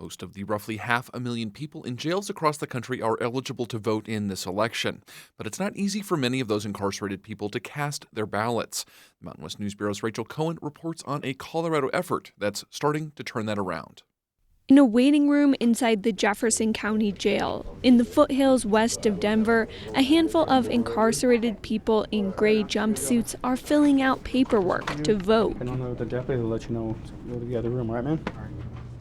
Most of the roughly 500,000 people in jails across the country are eligible to vote in this election. But it's not easy for many of those incarcerated people to cast their ballots. The Mountain West News Bureau's Rachel Cohen reports on a Colorado effort that's starting to turn that around. In a waiting room inside the Jefferson County Jail, in the foothills west of Denver, a handful of incarcerated people in gray jumpsuits are filling out paperwork to vote. I don't know the deputy will let you know to go to the other room, right, man?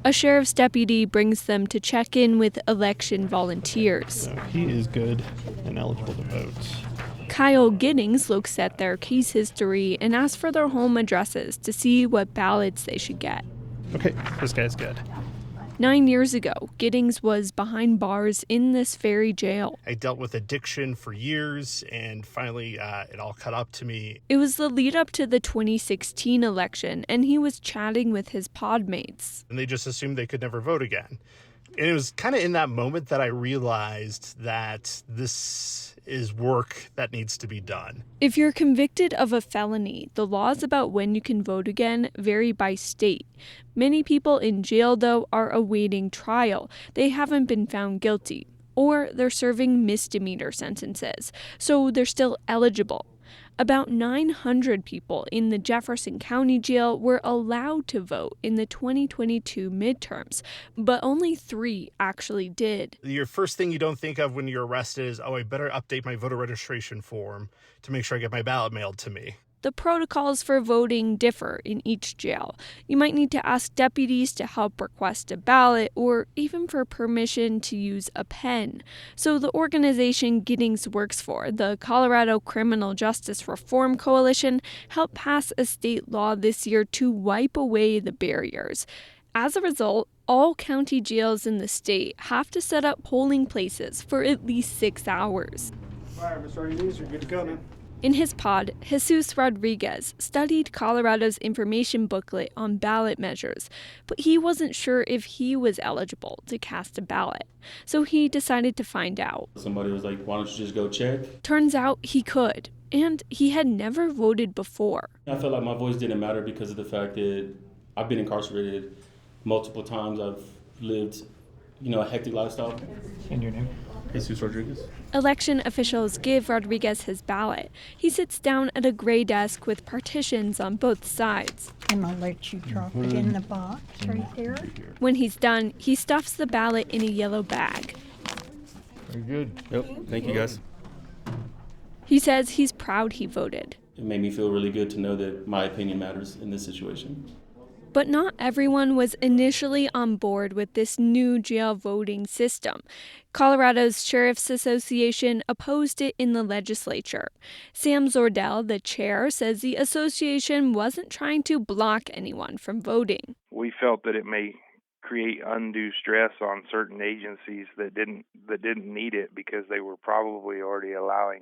A sheriff's deputy brings them to check in with election volunteers. So he is good and eligible to vote. Kyle Giddings looks at their case history and asks for their home addresses to see what ballots they should get. Okay, this guy's good. 9 years ago, Giddings was behind bars in this very jail. I dealt with addiction for years, and finally it all caught up to me. It was the lead up to the 2016 election, and he was chatting with his podmates. And they just assumed they could never vote again. And it was kind of in that moment that I realized that this is work that needs to be done. If you're convicted of a felony, the laws about when you can vote again vary by state. Many people in jail, though, are awaiting trial. They haven't been found guilty, or they're serving misdemeanor sentences, so they're still eligible. About 900 people in the Jefferson County Jail were allowed to vote in the 2022 midterms, but only 3 actually did. Your first thing you don't think of when you're arrested is, I better update my voter registration form to make sure I get my ballot mailed to me. The protocols for voting differ in each jail. You might need to ask deputies to help request a ballot or even for permission to use a pen. So the organization Giddings works for, the Colorado Criminal Justice Reform Coalition, helped pass a state law this year to wipe away the barriers. As a result, all county jails in the state have to set up polling places for at least 6 hours. All right, Mr. Giddings, you're good to go, man. In his pod, Jesus Rodriguez studied Colorado's information booklet on ballot measures, but he wasn't sure if he was eligible to cast a ballot. So he decided to find out. Somebody was like, why don't you just go check? Turns out he could, and he had never voted before. I felt like my voice didn't matter because of the fact that I've been incarcerated multiple times. I've lived, a hectic lifestyle. And your name? Jesus Rodriguez. Election officials give Rodriguez his ballot. He sits down at a gray desk with partitions on both sides. And I'll let you drop it in the box right there. When he's done, he stuffs the ballot in a yellow bag. Very good. Yep. Thank you, guys. He says he's proud he voted. It made me feel really good to know that my opinion matters in this situation. But not everyone was initially on board with this new jail voting system. Colorado's Sheriff's Association opposed it in the legislature. Sam Zordell, the chair, says the association wasn't trying to block anyone from voting. We felt that it may create undue stress on certain agencies that didn't need it because they were probably already allowing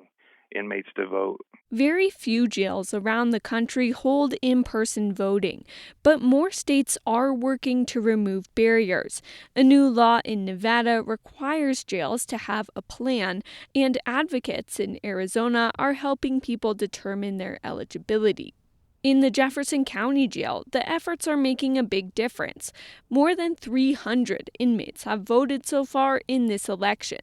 inmates to vote. Very few jails around the country hold in-person voting, but more states are working to remove barriers. A new law in Nevada requires jails to have a plan, and advocates in Arizona are helping people determine their eligibility. In the Jefferson County Jail, the efforts are making a big difference. More than 300 inmates have voted so far in this election.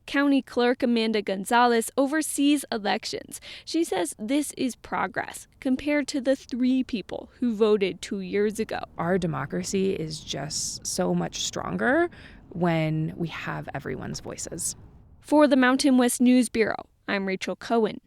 County Clerk Amanda Gonzalez oversees elections. She says this is progress compared to the 3 people who voted 2 years ago. Our democracy is just so much stronger when we have everyone's voices. For the Mountain West News Bureau, I'm Rachel Cohen.